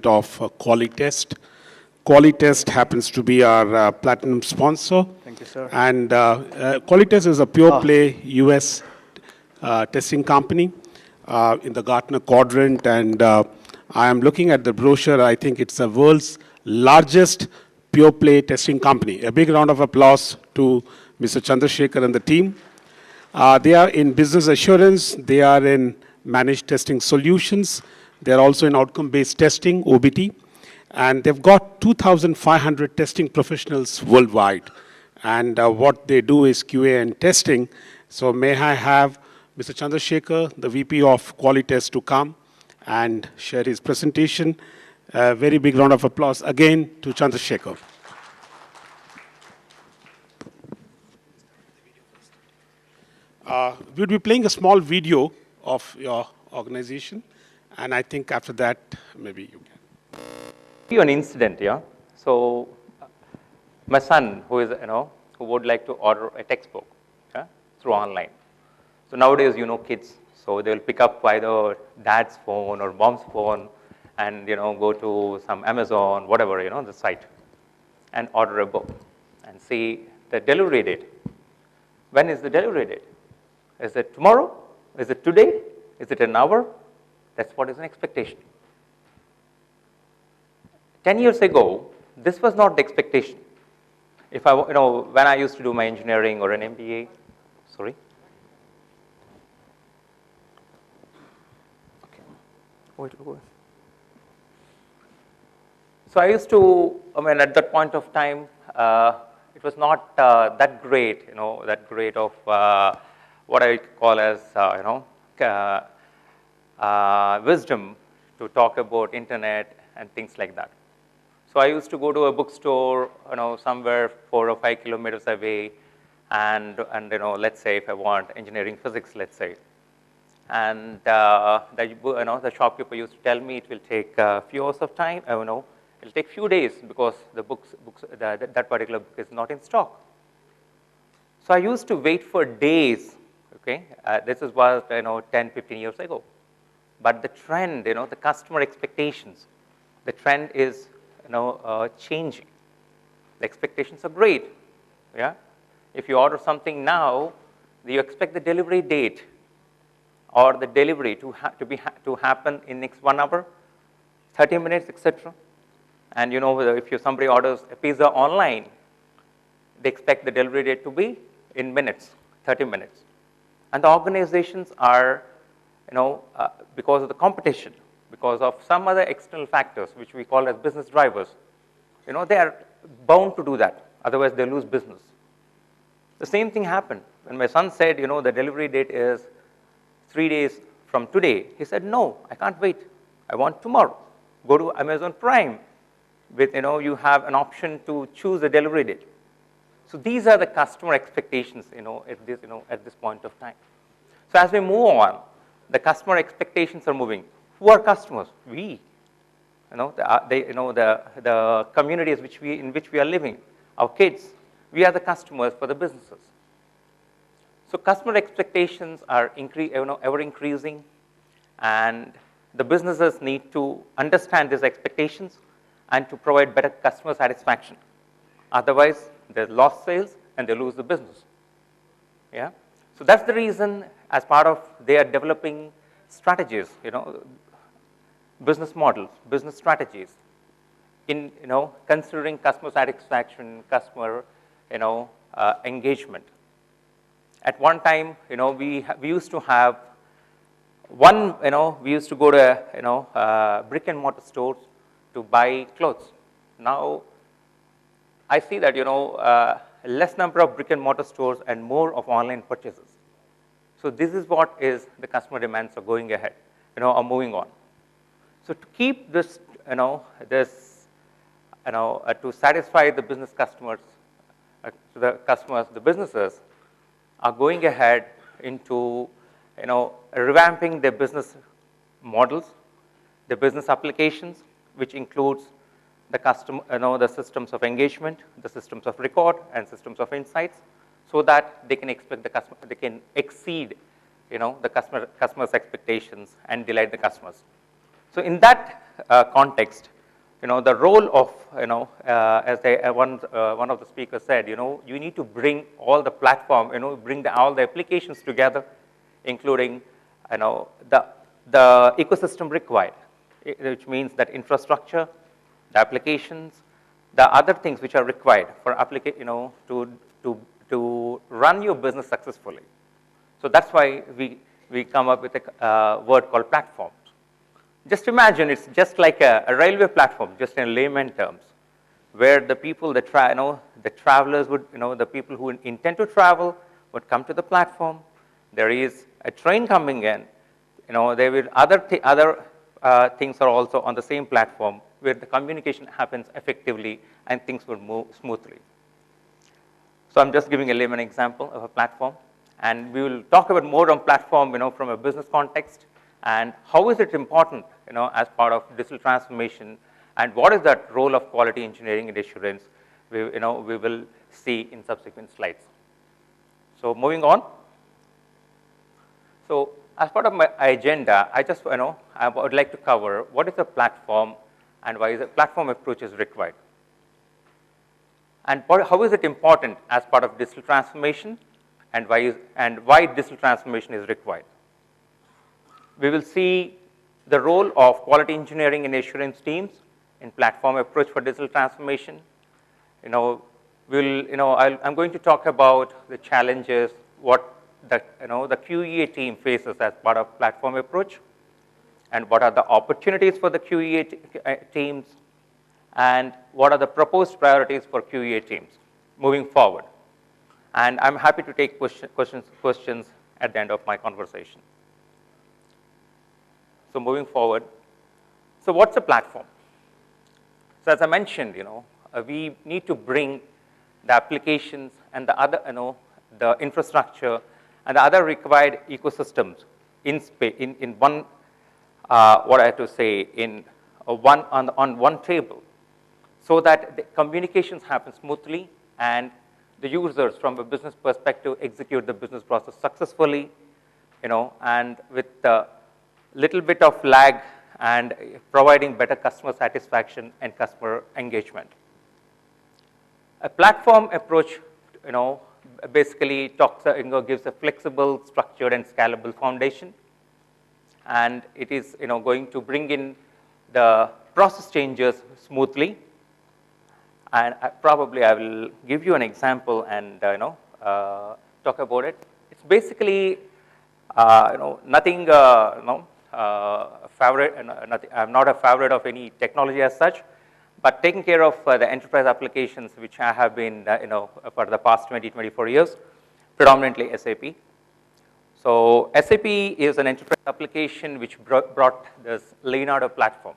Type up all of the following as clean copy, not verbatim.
of Qualitest. Qualitest happens to be our platinum sponsor. Thank you, sir. And Qualitest is a pure play US testing company in the Gartner quadrant. And I am looking at the brochure. I think it's the world's largest pure play testing company. A big round of applause to Mr. Chandrasekhar and the team. They are in business assurance. They are in managed testing solutions. They are also in outcome-based testing, OBT. And they've got 2,500 testing professionals worldwide. And what they do is QA and testing. So may I have Mr. Chandrasekhar, the VP of Qualitest, to come and share his presentation. A very big round of applause again to Chandrasekhar. We'll be playing a small video of your organization, and I think after that, maybe you can. You an incident, yeah. So, my son, who would like to order a textbook, yeah, through online. So nowadays, kids, so they'll pick up either dad's phone or mom's phone, and go to some Amazon, whatever, the site, and order a book, and see the delivery date. When is the delivery date? Is it tomorrow? Is it today? Is it an hour? That's what is an expectation. 10 years ago, this was not the expectation. If I, when I used to do my engineering or an MBA, sorry. Okay. Wait. So I used to, at that point of time, it was not that great, of what I call as, wisdom to talk about internet and things like that. So I used to go to a bookstore, somewhere 4 or 5 kilometers away, and let's say if I want engineering physics, let's say, and the shopkeeper used to tell me it will take a few hours of time. It'll take few days because the that particular book is not in stock. So I used to wait for days. Okay, this was 10, 15 years ago. But the trend, the customer expectations, the trend is changing. The expectations are great. Yeah, if you order something now, you expect the delivery date or the delivery to happen in next 1 hour, 30 minutes, etc. And if somebody orders a pizza online, they expect the delivery date to be in minutes, 30 minutes. And the organizations are, because of the competition, because of some other external factors, which we call as business drivers, they are bound to do that. Otherwise, they lose business. The same thing happened when my son said, the delivery date is 3 days from today. He said, no, I can't wait. I want tomorrow. Go to Amazon Prime. With, you have an option to choose a delivery date. So these are the customer expectations, at this point of time. So as we move on, the customer expectations are moving. Who are customers? We. The communities in which we are living, our kids. We are the customers for the businesses. So customer expectations are ever increasing, and the businesses need to understand these expectations and to provide better customer satisfaction. Otherwise, they lost sales and they lose the business. Yeah. So that's the reason, as part of they are developing strategies, business models, business strategies, in considering customer satisfaction, customer engagement. At one time, we used to have we used to go to brick and mortar stores to buy clothes. Now, I see that less number of brick and mortar stores and more of online purchases. So this is what is the customer demands are going ahead, are moving on. So to keep this, to satisfy the business customers, the businesses are going ahead into, revamping their business models, their business applications, which includes the the systems of engagement, the systems of record, and systems of insights, so that they can they can exceed, the customer's expectations and delight the customers. So in that context, the role of, as one of the speakers said, you need to bring all the platform, bring all the applications together, including, the ecosystem required, which means that infrastructure, the applications, the other things which are required for to run your business successfully. So that's why we come up with a word called platforms. Just imagine it's just like a railway platform, just in layman terms, where the people that the travelers would, the people who intend to travel would come to the platform. There is a train coming in, there will other things are also on the same platform where the communication happens effectively and things will move smoothly. So I'm just giving a layman example of a platform, and we will talk about more on platform, from a business context, and how is it important, as part of digital transformation, and what is that role of quality engineering and assurance, we will see in subsequent slides. So moving on. So as part of my agenda, I would like to cover what is a platform and why is a platform approach is required. And how is it important as part of digital transformation, and why digital transformation is required. We will see the role of quality engineering and assurance teams in platform approach for digital transformation. I'm going to talk about the challenges, what the QEA team faces as part of platform approach, and what are the opportunities for the QEA teams, and what are the proposed priorities for QEA teams moving forward. And I'm happy to take questions at the end of my conversation. So moving forward, so what's a platform? So as I mentioned, we need to bring the applications and the other, the infrastructure and the other required ecosystems in one, what I have to say, on one table, so that the communications happen smoothly and the users from a business perspective execute the business process successfully, and with a little bit of lag and providing better customer satisfaction and customer engagement. A platform approach, basically gives a flexible, structured, and scalable foundation, and it is, going to bring in the process changes smoothly. And probably I will give you an example and talk about it. It's basically nothing. I'm not a favorite of any technology as such, but taking care of the enterprise applications, which I have been for the past 24 years, predominantly SAP. So SAP is an enterprise application which brought this Leonardo platform.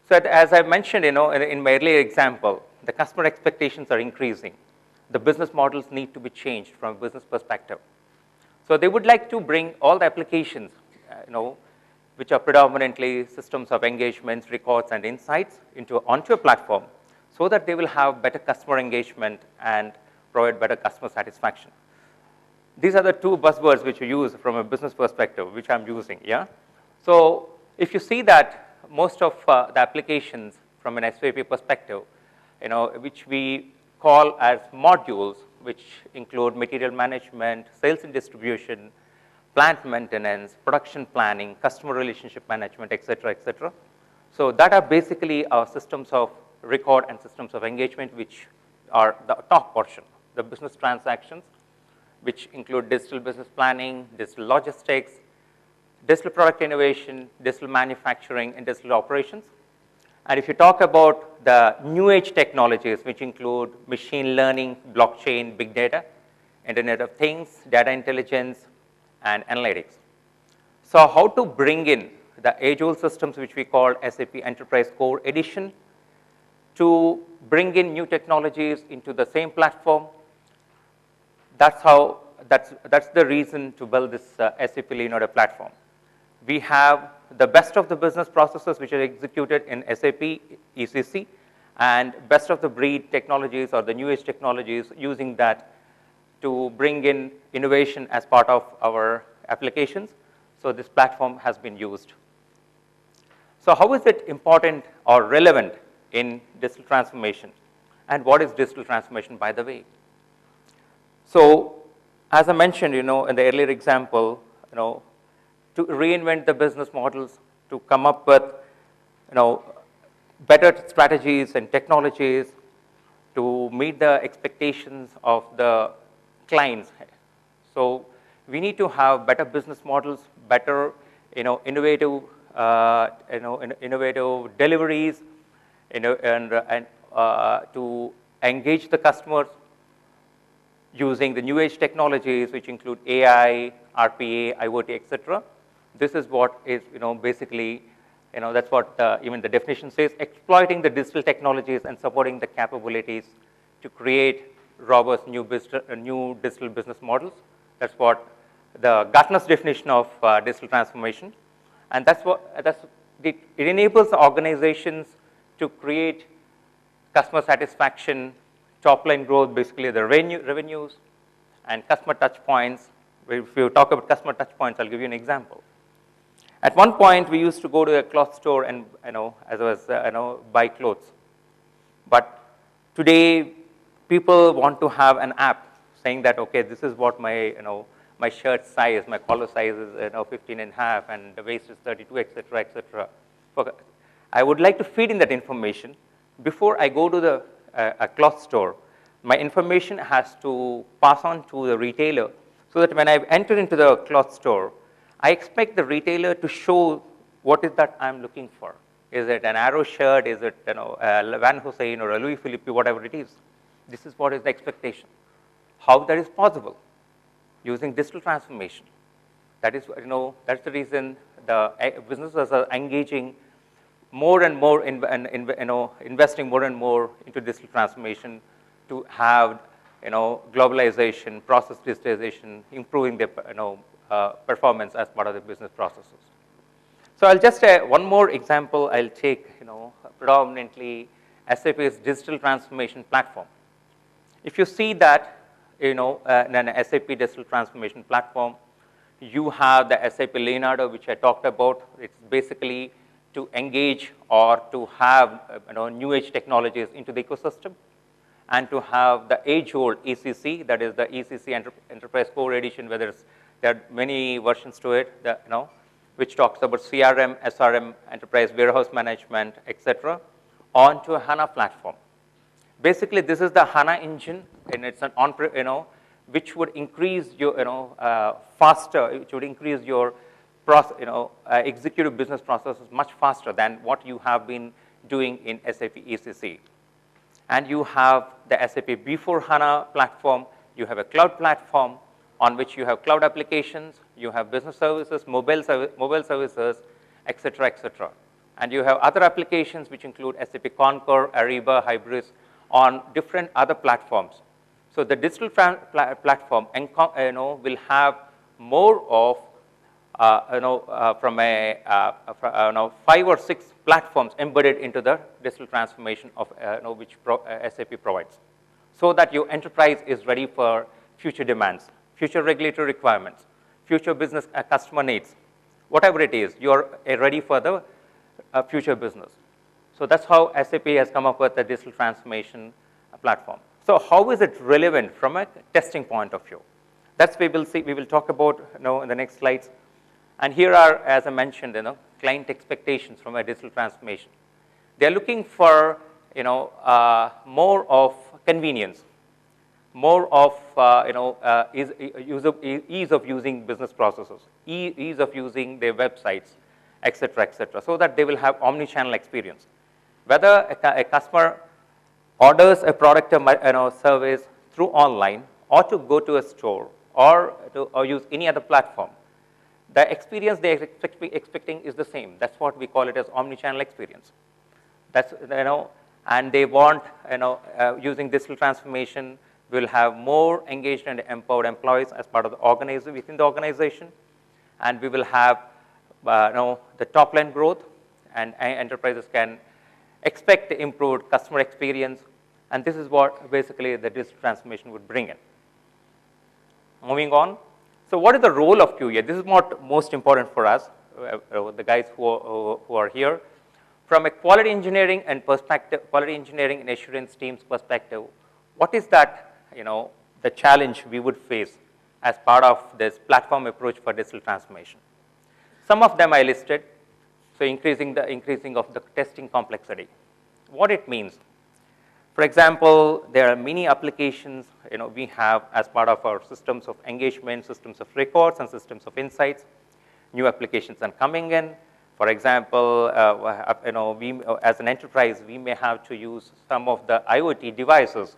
So as I mentioned, in my earlier example, the customer expectations are increasing. The business models need to be changed from a business perspective. So they would like to bring all the applications, which are predominantly systems of engagements, records, and insights onto a platform, so that they will have better customer engagement and provide better customer satisfaction. These are the two buzzwords which you use from a business perspective, which I'm using. Yeah. So if you see that most of the applications from an SAP perspective, which we call as modules, which include material management, sales and distribution, plant maintenance, production planning, customer relationship management, et cetera, et cetera. So that are basically our systems of record and systems of engagement, which are the top portion, the business transactions, which include digital business planning, digital logistics, digital product innovation, digital manufacturing, and digital operations. And if you talk about the new age technologies, which include machine learning, blockchain, big data, Internet of Things, data intelligence, and analytics. So how to bring in the age-old systems, which we call SAP Enterprise Core Edition, to bring in new technologies into the same platform. That's the reason to build this SAP Leonardo platform. We have the best of the business processes which are executed in SAP ECC, and best of the breed technologies or the new age technologies, using that to bring in innovation as part of our applications. So this platform has been used. So how is it important or relevant in digital transformation? And what is digital transformation, by the way? So as I mentioned, in the earlier example, to reinvent the business models, to come up with, better strategies and technologies to meet the expectations of the clients. So we need to have better business models, better, innovative, innovative deliveries, and to engage the customers using the new age technologies, which include AI, RPA, IoT, etc. This is what is, basically, that's what even the definition says, exploiting the digital technologies and supporting the capabilities to create robust new digital business models. That's what the Gartner's definition of digital transformation. And it enables organizations to create customer satisfaction, top line growth, basically the revenues, and customer touch points. If you talk about customer touch points, I'll give you an example. At one point, we used to go to a cloth store and, buy clothes. But today, people want to have an app saying that, okay, this is what my shirt size, my collar size is 15 and a half, and the waist is 32, etc., etc. I would like to feed in that information before I go to a cloth store. My information has to pass on to the retailer so that when I enter into the cloth store, I expect the retailer to show what is that I'm looking for. Is it an Arrow shirt? Is it a Van Heusen or a Louis Philippe, whatever it is? This is what is the expectation. How that is possible? Using digital transformation. That is, that's the reason the businesses are engaging more and more, investing more and more into digital transformation to have, globalization, process digitization, improving their, performance as part of the business processes. So I'll just one more example. I'll take, predominantly SAP's digital transformation platform. If you see that, in an SAP digital transformation platform, you have the SAP Leonardo, which I talked about. It's basically to engage or to have new age technologies into the ecosystem, and to have the age-old ECC, that is the ECC Enterprise Core Edition, whether there are many versions to it, which talks about CRM, SRM, enterprise warehouse management, etc., onto a HANA platform. Basically, this is the HANA engine, and it's an which would increase your, faster, which would increase your executive business processes much faster than what you have been doing in SAP ECC. And you have the SAP B4 HANA platform, you have a cloud platform on which you have cloud applications, you have business services, mobile services, etc., etc. And you have other applications which include SAP Concur, Ariba, Hybris on different other platforms. So the digital platform will have more of from 5 or 6 platforms embedded into the digital transformation of which SAP provides, so that your enterprise is ready for future demands, future regulatory requirements, future business customer needs, whatever it is, you are ready for the future business. So that's how SAP has come up with the digital transformation platform. So how is it relevant from a testing point of view? That's we will see. We will talk about in the next slides. And here are, as I mentioned, client expectations from a digital transformation. They are looking for more of convenience, more of ease of using business processes, ease of using their websites, etc., etc., so that they will have omni-channel experience. Whether a customer orders a product or service through online, or to go to a store, or use any other platform, the experience they are expecting is the same. That's what we call it as omni-channel experience. That's and they want using digital transformation, will have more engaged and empowered employees as part of the organization within the organization, and we will have the top line growth, and enterprises can expect improved customer experience, and this is what basically the digital transformation would bring in. Moving on. So what is the role of QA? This is what most important for us, the guys who are here. from a quality engineering and perspective, quality engineering and assurance team's perspective, what is that, the challenge we would face as part of this platform approach for digital transformation? Some of them I listed. So increasing of the testing complexity. What it means. For example, there are many applications, we have as part of our systems of engagement, systems of records, and systems of insights. New applications are coming in. For example, we, as an enterprise, we may have to use some of the IoT devices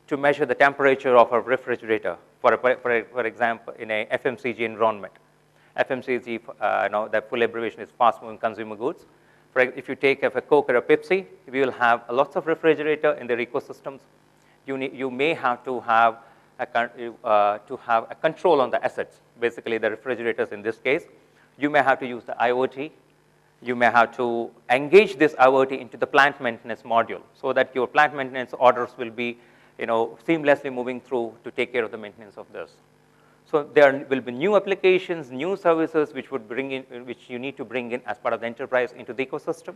to measure the temperature of a refrigerator, for example, in a FMCG environment. FMCG, the full abbreviation is fast-moving consumer goods. If you take a Coke or a Pepsi, we will have lots of refrigerator in their ecosystems. You may have to have a control on the assets, basically the refrigerators in this case. You may have to use the IoT. You may have to engage this IoT into the plant maintenance module so that your plant maintenance orders will be seamlessly moving through to take care of the maintenance of this. So there will be new applications, new services which you need to bring in as part of the enterprise into the ecosystem.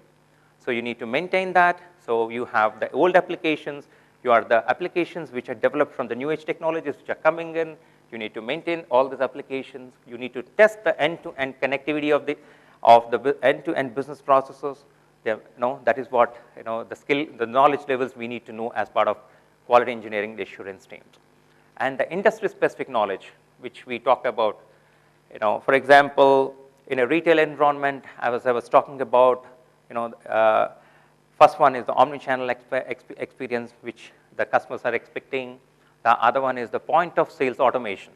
So you need to maintain that. So you have the old applications. You are the applications which are developed from the new age technologies which are coming in. You need to maintain all these applications. You need to test the end-to-end connectivity of the end-to-end business processes. That is what the knowledge levels we need to know as part of quality engineering assurance teams. And the industry-specific knowledge, which we talked about, for example, in a retail environment, I was talking about, first one is the omni-channel experience, which the customers are expecting. The other one is the point of sales automation.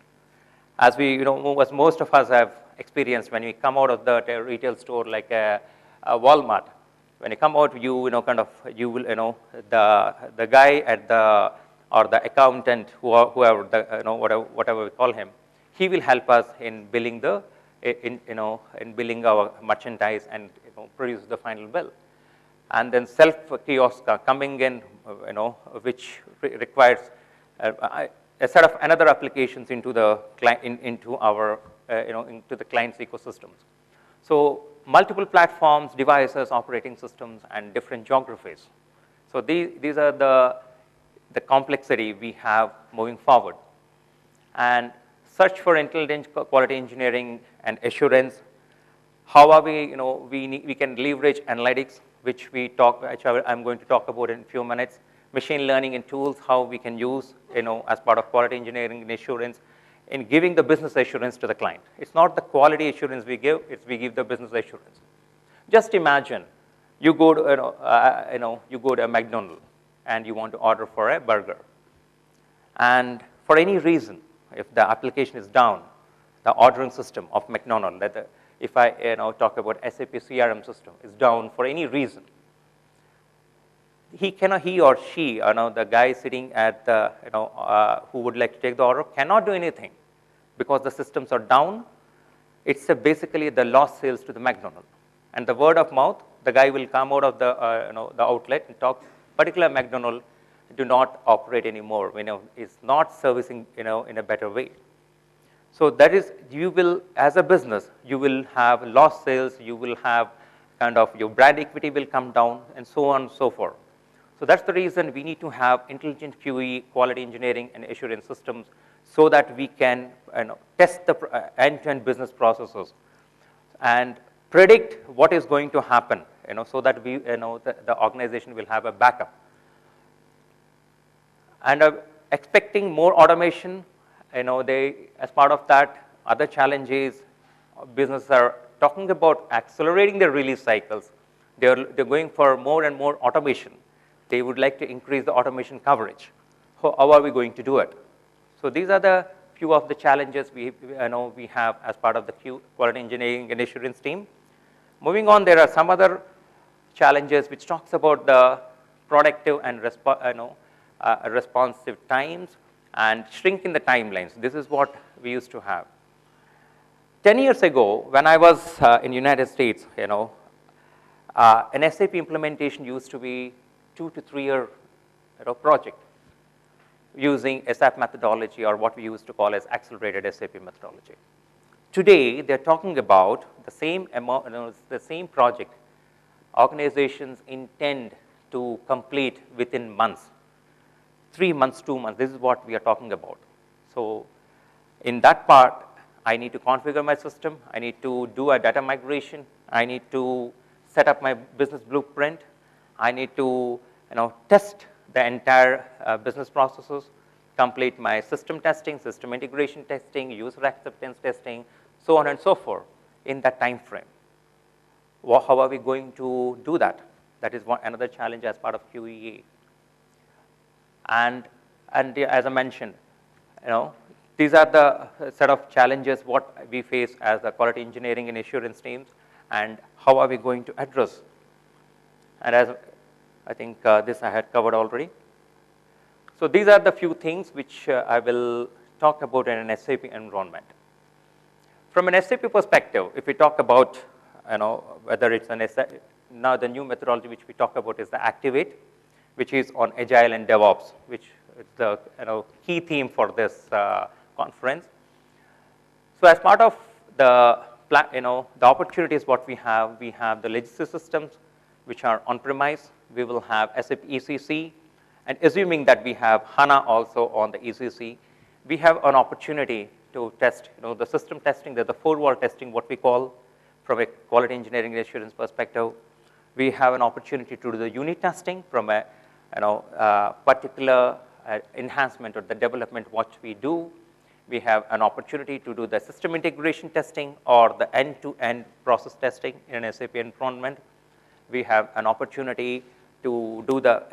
As as most of us have experienced when we come out of the retail store like a Walmart, when you come out, you will, the guy at or the accountant, whoever, whatever we call him, he will help us in billing in billing our merchandise and produce the final bill. And then self kiosks are coming in, which requires a set of another applications into the into our into the client's ecosystems. So multiple platforms, devices, operating systems, and different geographies. So these are the complexity we have moving forward. And search for intelligent quality engineering and assurance. How are we, we can leverage analytics, which I'm going to talk about in a few minutes. Machine learning and tools, how we can use, as part of quality engineering and assurance in giving the business assurance to the client. It's not the quality assurance we give, it's we give the business assurance. Just imagine, you go to, you go to a McDonald's and you want to order for a burger. And for any reason, if the application is down, the ordering system of McDonald's, if I talk about SAP CRM system, is down for any reason, he or she, the guy sitting at the, who would like to take the order, cannot do anything because the systems are down. It's basically the lost sales to the McDonald's. And the word of mouth, the guy will come out of the, the outlet and talk, particular McDonald's do not operate anymore, is not servicing, in a better way. So that is, you will, as a business, you will have lost sales, you will have your brand equity will come down, and so on and so forth. So that's the reason we need to have intelligent QE, quality engineering, and assurance systems so that we can test the end-to-end business processes and predict what is going to happen, so that we, the organization will have a backup. And expecting more automation, as part of that, other challenges, businesses are talking about accelerating their release cycles. They're going for more and more automation. They would like to increase the automation coverage. How are we going to do it? So these are the few of the challenges we have as part of the quality engineering and assurance team. Moving on, there are some other challenges which talks about the productive and responsive times and shrinking the timelines. This is what we used to have. 10 years ago, when I was in United States, an SAP implementation used to be 2 to 3 year project using SAP methodology, or what we used to call as accelerated SAP methodology. Today, they're talking about the same amount, the same project organizations intend to complete within months. 3 months, 2 months, this is what we are talking about. So in that part, I need to configure my system, I need to do a data migration, I need to set up my business blueprint, I need to test the entire business processes, complete my system testing, system integration testing, user acceptance testing, so on and so forth in that time frame. How are we going to do that? That is another challenge as part of QEA. And as I mentioned, these are the set of challenges what we face as the quality engineering and assurance teams, and how are we going to address. And as I think this I had covered already. So these are the few things which I will talk about in an SAP environment. From an SAP perspective, if we talk about whether it's an SAP, now the new methodology which we talk about is the Activate, which is on Agile and DevOps, which is the key theme for this conference. So as part of the the opportunities what we have the legacy systems which are on-premise. We will have SAP ECC, and assuming that we have HANA also on the ECC, we have an opportunity to test the system testing, the four-wall testing, what we call from a quality engineering and assurance perspective. We have an opportunity to do the unit testing from a particular enhancement or the development what we do. We have an opportunity to do the system integration testing or the end-to-end process testing in an SAP environment. We have an opportunity to do the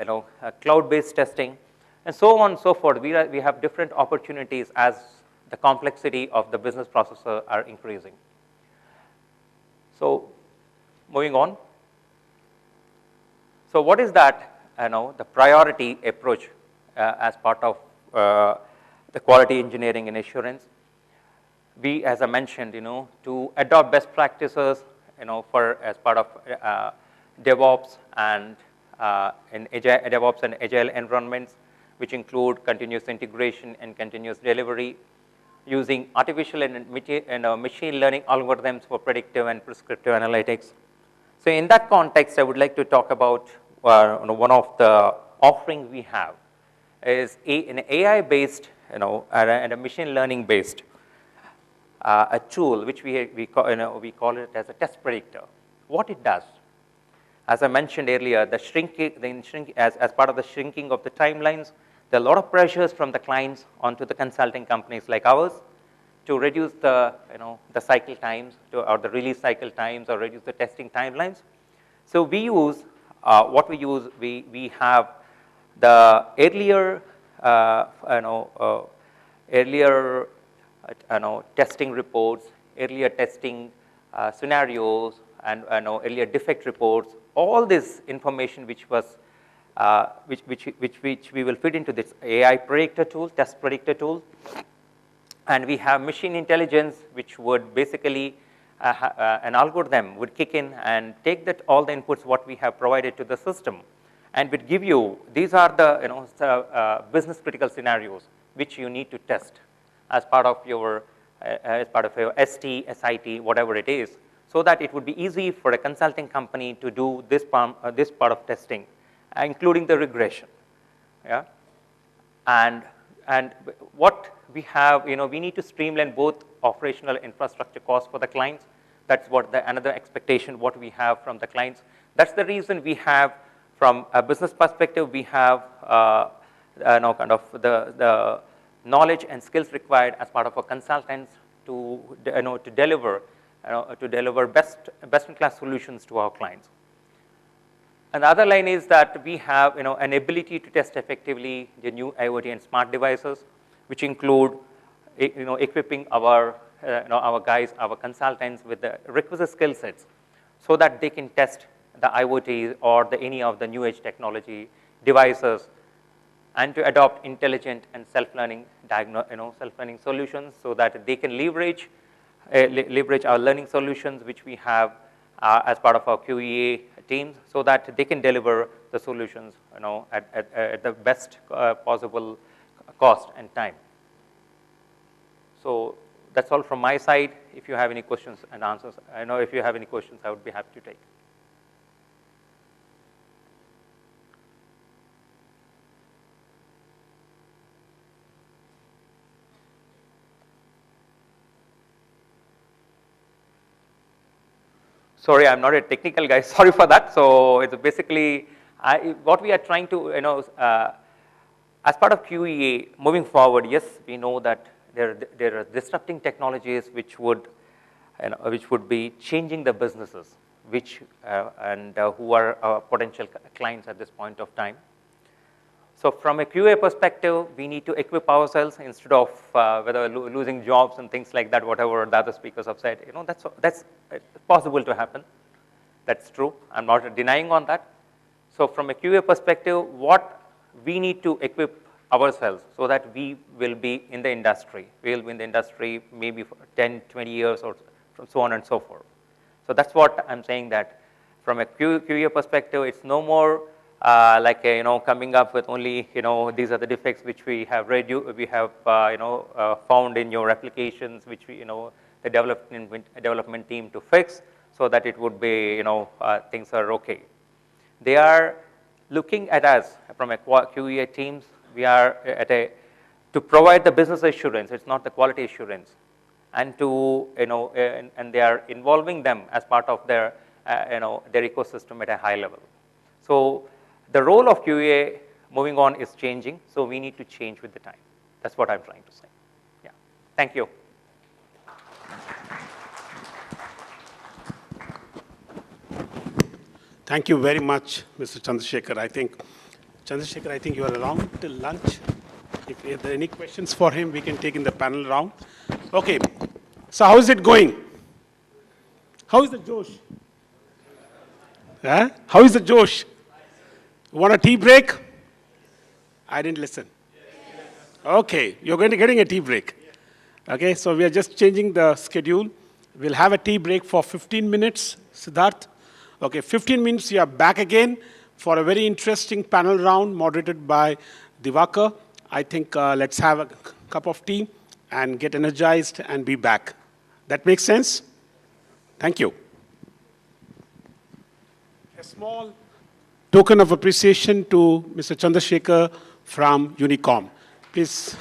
cloud-based testing, and so on and so forth. We have different opportunities as the complexity of the business processes are increasing. So moving on. So what is that the priority approach as part of the quality engineering and assurance? We, as I mentioned, to adopt best practices, for as part of DevOps and in DevOps and Agile environments, which include continuous integration and continuous delivery, using artificial and machine learning algorithms for predictive and prescriptive analytics. So in that context, I would like to talk about one of the offerings we have is an AI-based, and a machine learning-based a tool which we call it as a test predictor. What it does, as I mentioned earlier, as part of the shrinking of the timelines, there are a lot of pressures from the clients onto the consulting companies like ours to reduce the the cycle times or the release cycle times or reduce the testing timelines. So we use what we use. We have the earlier testing reports, earlier testing scenarios, and earlier defect reports. All this information which was which we will fit into this AI predictor tool, test predictor tool, and we have machine intelligence, which would basically an algorithm would kick in and take that all the inputs what we have provided to the system, and would give you these are the business critical scenarios which you need to test as part of your ST, SIT, whatever it is, so that it would be easy for a consulting company to do this part of testing, including the regression. Yeah, and what we have, we need to streamline both operational infrastructure costs for the clients. That's what another expectation what we have from the clients. That's the reason we have, from a business perspective, we have kind of the knowledge and skills required as part of our consultants to deliver best in class solutions to our clients. And the other line is that we have an ability to test effectively the new IoT and smart devices, which include equipping our guys, our consultants with the requisite skill sets, so that they can test the IoT or any of the new age technology devices, and to adopt intelligent and self-learning self-learning solutions, so that they can leverage our learning solutions which we have as part of our QEA teams, so that they can deliver the solutions at the best possible cost and time. So that's all from my side. If you have any questions and answers, if you have any questions, I would be happy to take. Sorry, I'm not a technical guy. Sorry for that. So it's basically what we are trying to, as part of QEA, moving forward, yes, we know that there are disrupting technologies which would, which would be changing the businesses, which who are our potential clients at this point of time. So from a QA perspective, we need to equip ourselves instead of whether losing jobs and things like that, whatever the other speakers have said. That's possible to happen. That's true. I'm not denying on that. So from a QA perspective, what we need to equip ourselves so that we will be in the industry. We will be in the industry maybe for 10, 20 years or so on and so forth. So that's what I'm saying, that from a QA perspective, it's no more like coming up with only these are the defects which we have found in your applications, which the development team to fix, so that it would be things are okay. They are looking at us from a QA teams. We are to provide the business assurance. It's not the quality assurance, and to and they are involving them as part of their their ecosystem at a high level. So the role of QA moving on is changing, so we need to change with the time. That's what I'm trying to say. Yeah. Thank you. Thank you very much, Mr. Chandrasekhar. I think you are around till lunch. If there are any questions for him, we can take in the panel round. Okay. So how is it going? How is the Josh? How is the Josh? Want a tea break? I didn't listen. Okay, you're going to getting a tea break. Okay, so we are just changing the schedule. We'll have a tea break for 15 minutes, Siddharth. Okay, 15 minutes, you are back again for a very interesting panel round moderated by Divakar. I think let's have a cup of tea and get energized and be back. That makes sense? Thank you. A small token of appreciation to Mr. Chandrasekhar from Unicom. Please.